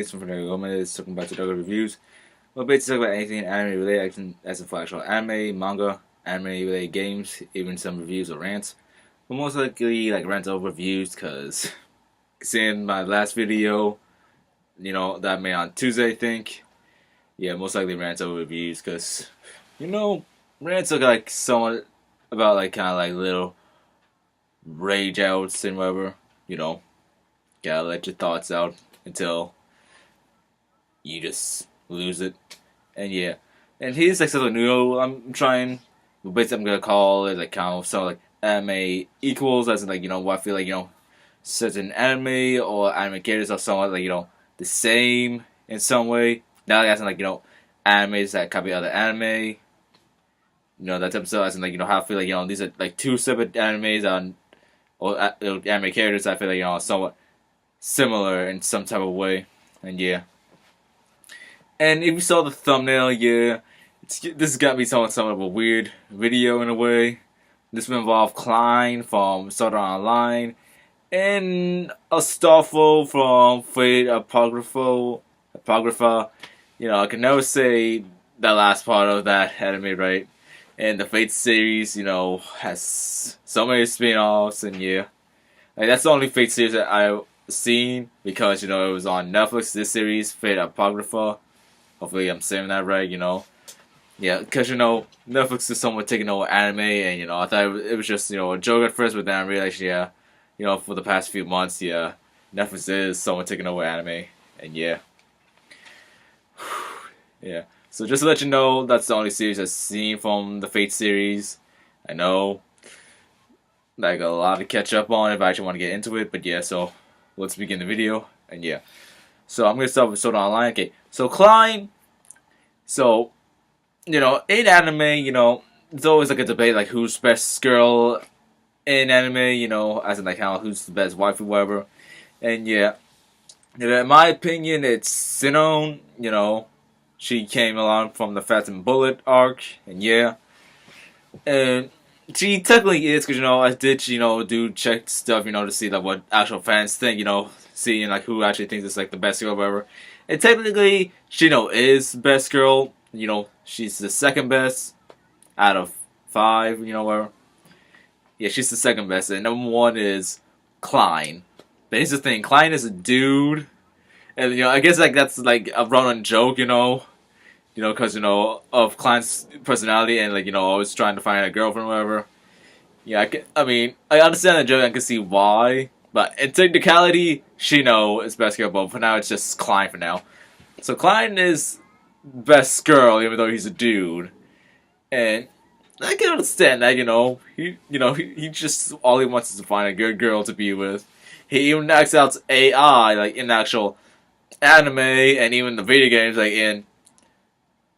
It's from Gomez, talking about the reviews. We'll basically talk about anything anime related, as in for actual anime, manga, anime related games, even some reviews or rants. But most likely, like rants over reviews, because seeing my last video, that I made on Tuesday, I think. Yeah, most likely rants over reviews, because, rants are like somewhat about like kind of like little rage outs and whatever. You know, gotta let your thoughts out until you just lose it. And yeah, and here's like something new I'm trying. But basically, I'm gonna call it like kind of something like anime equals, as in like what I feel like certain anime or anime characters are somewhat like the same in some way. Not like as in like animes that copy other anime. That type of stuff. As in like how I feel like these are like two separate animes on or anime characters. I feel like are somewhat similar in some type of way. And yeah. And if you saw the thumbnail, yeah, this has got me somewhat of a weird video in a way. This will involve Klein from Sword Art Online and Astalfo from Fate Apocrypha. I can never say the last part of that anime right. And the Fate series, has so many spin-offs, and yeah. Like, that's the only Fate series that I've seen because, it was on Netflix, this series, Fate Apocrypha. Hopefully I'm saying that right, Yeah, because, Netflix is somewhat taking over anime, and, I thought it was just, a joke at first, but then I realized, yeah, for the past few months, yeah, Netflix is somewhat taking over anime, and yeah. Yeah. So just to let you know, that's the only series I've seen from the Fate series. I know, like, a lot to catch up on if I actually want to get into it, but yeah, so let's begin the video, and yeah. So I'm going to start with Sword Art Online. Okay, so Klein, so, in anime, there's always like a debate like who's best girl in anime, as in like how who's the best wife or whatever. And yeah, in my opinion, it's Sinon, she came along from the Fat and Bullet arc, and yeah. And she technically is, because, I did, do check stuff, to see like what actual fans think, seeing like who actually thinks it's like the best girl or whatever. And technically, Shino is best girl. She's the second best out of 5. Whatever. Yeah, she's the second best, and number 1 is Klein. But here's the thing: Klein is a dude, and I guess like that's like a run-on joke, because of Klein's personality and like always trying to find a girlfriend or whatever. Yeah, I mean, I understand the joke. I can see why. But in technicality, Shino is best girl, but for now it's just Klein for now. So Klein is best girl, even though he's a dude. And I can understand that, he just, all he wants is to find a good girl to be with. He even acts out AI, like, in actual anime, and even the video games, like, in,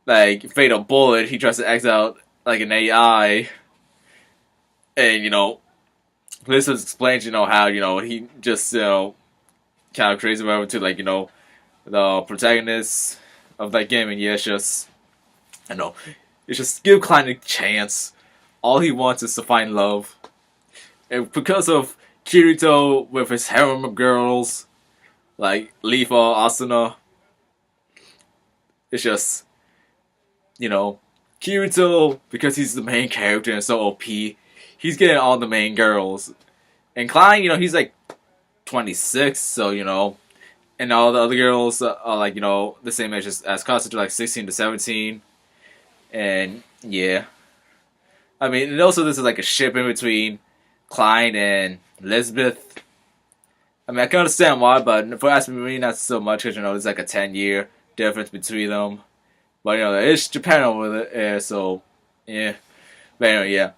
like, Fatal Bullet, he tries to act out, like, an AI. And, this explains, how, he just, kind of crazy whatever to, like, the protagonist of that game, and yeah, it's just, I know, it's just give Klein a chance. All he wants is to find love. And because of Kirito with his harem of girls, like Lifa, Asuna, it's just, Kirito, because he's the main character and so OP, he's getting all the main girls. And Klein, he's like 26, so, and all the other girls are like, the same age as Katsuto, like 16 to 17. And yeah. I mean, and also this is like a ship in between Klein and Lisbeth. I mean, I can understand why, but for asking me, not so much, because, there's like a 10-year difference between them. But, there is Japan over there, so, yeah. But anyway, yeah.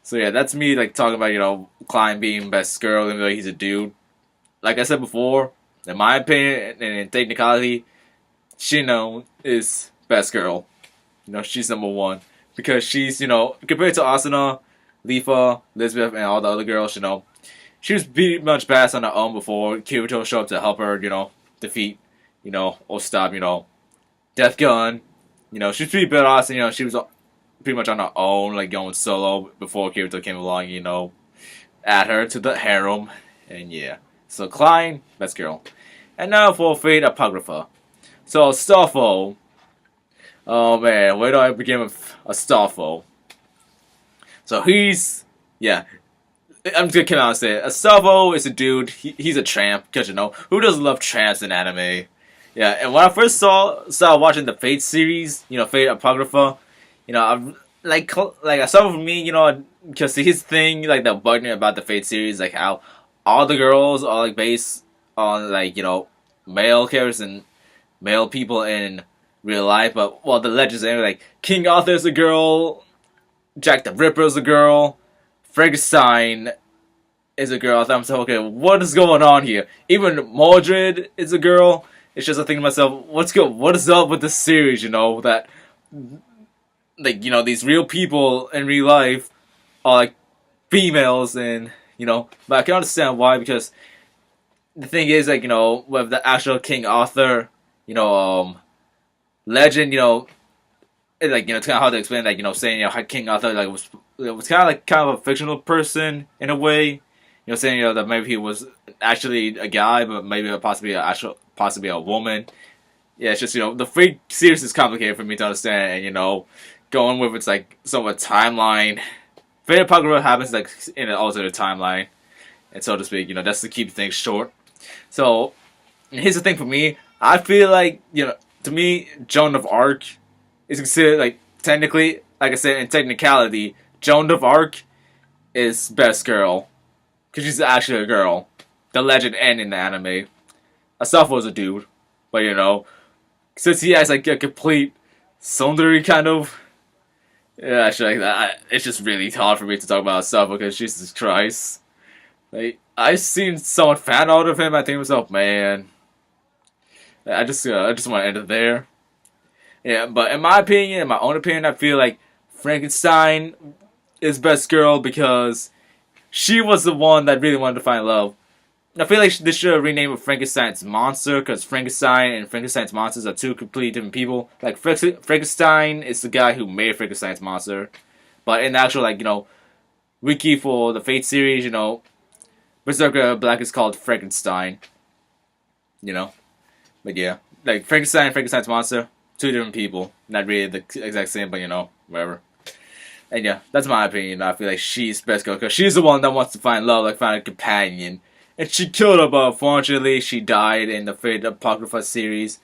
So, yeah, that's me, like, talking about, Klein being best girl, even though he's a dude. Like I said before, in my opinion, and in technicality, Shino is best girl. She's number 1. Because she's, compared to Asuna, Lifa, Elizabeth, and all the other girls, she was pretty much badass on her own before Kirito showed up to help her, defeat, or stop, Death Gun. She was pretty badass, and, she was pretty much on her own, like, going solo before Kirito came along, add her to the harem, and yeah. So Klein, best girl. And now for Fate Apocrypha. So Astalfo. Oh man, where do I begin with Astalfo? So yeah. I'm just gonna come out and say it. Astalfo is a dude. He's a tramp, cause you know who doesn't love tramps in anime? Yeah, and when I first started watching the Fate series, Fate Apocrypha, I'm like Astalfo for me, because his thing like that bugged me about the Fate series, like how all the girls are like based on like male characters and male people in real life, but well the legends are like King Arthur's a girl, Jack the Ripper's a girl, Frankenstein is a girl. I thought myself, okay, what is going on here? Even Mordred is a girl. It's just I think to myself, what is up with this series? That like these real people in real life are like females, and but I can understand why, because the thing is like with the actual King Arthur, legend, like it's kind of hard to explain, like saying how King Arthur like was kind of a fictional person in a way, saying that maybe he was actually a guy, but maybe possibly a woman. Yeah, it's just the Fate series is complicated for me to understand, and going with its like somewhat timeline. Fate Apocrypha happens like in an alternate timeline, and so to speak. That's to keep things short. So here's the thing for me. I feel like to me, Joan of Arc is considered like technically, like I said, in technicality, Joan of Arc is best girl because she's actually a girl. The legend and in the anime. Astalfo is a dude, but since he has like a complete sundari kind of. Yeah, actually, like that. It's just really hard for me to talk about Astalfo because Jesus Christ. Like, I've seen someone fan art of him. I think to myself, man, I just want to end it there. Yeah, but in my opinion, in my own opinion, I feel like Frankenstein is best girl because she was the one that really wanted to find love. I feel like they should have renamed it Frankenstein's monster, because Frankenstein and Frankenstein's monsters are two completely different people. Like Frankenstein is the guy who made Frankenstein's monster, but in the actual wiki for the Fate series, Berserker Black is called Frankenstein. But yeah, like Frankenstein and Frankenstein's monster, two different people, not really the exact same, but whatever. And yeah, that's my opinion. I feel like she's best girl because she's the one that wants to find love, like find a companion. And she killed her, but unfortunately, she died in the Fate Apocrypha series.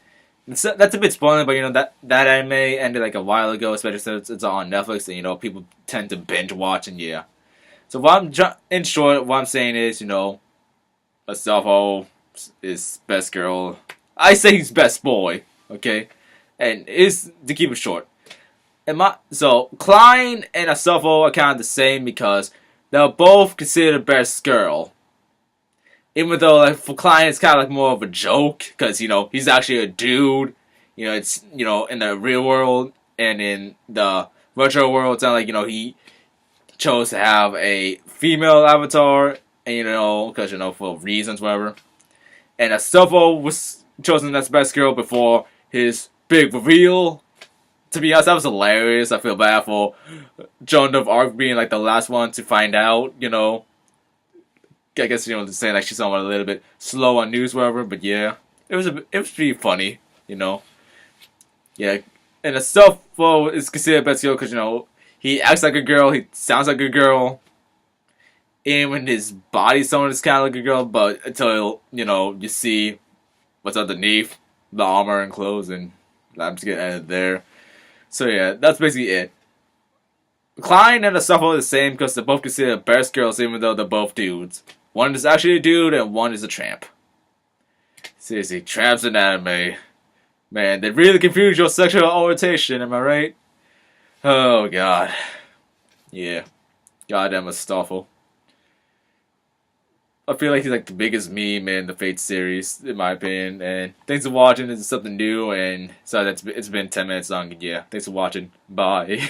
So, that's a bit spoiling, but that anime ended like a while ago, especially since it's on Netflix, and people tend to binge watch, and yeah. So in short, what I'm saying is, Astalfo is best girl. I say he's best boy, okay, and is to keep it short. So Klein and Astalfo are kind of the same because they're both considered best girl. Even though, like, for Klein, it's kind of like more of a joke, because, he's actually a dude. It's, in the real world and in the virtual world, it's not like, he chose to have a female avatar, and, because, for reasons, whatever. And Astalfo was chosen as best girl before his big reveal. To be honest, that was hilarious. I feel bad for Joan of Arc being, like, the last one to find out, I guess saying like she's somewhat a little bit slow on news, whatever. But yeah, it was pretty funny, Yeah, and Astalfo is considered best girl because he acts like a girl, he sounds like a girl, and when his body somewhat is kind of like a girl, but until you see what's underneath the armor and clothes, and I'm just gonna end it there. So yeah, that's basically it. Klein and Astalfo are the same because they're both considered best girls, even though they're both dudes. One is actually a dude, and one is a tramp. Seriously, tramps in anime. Man, they really confuse your sexual orientation, am I right? Oh, God. Yeah. Goddamn Astalfo. I feel like he's like the biggest meme in the Fate series, in my opinion. And thanks for watching. This is something new, and sorry that it's been 10 minutes long. Yeah, thanks for watching. Bye.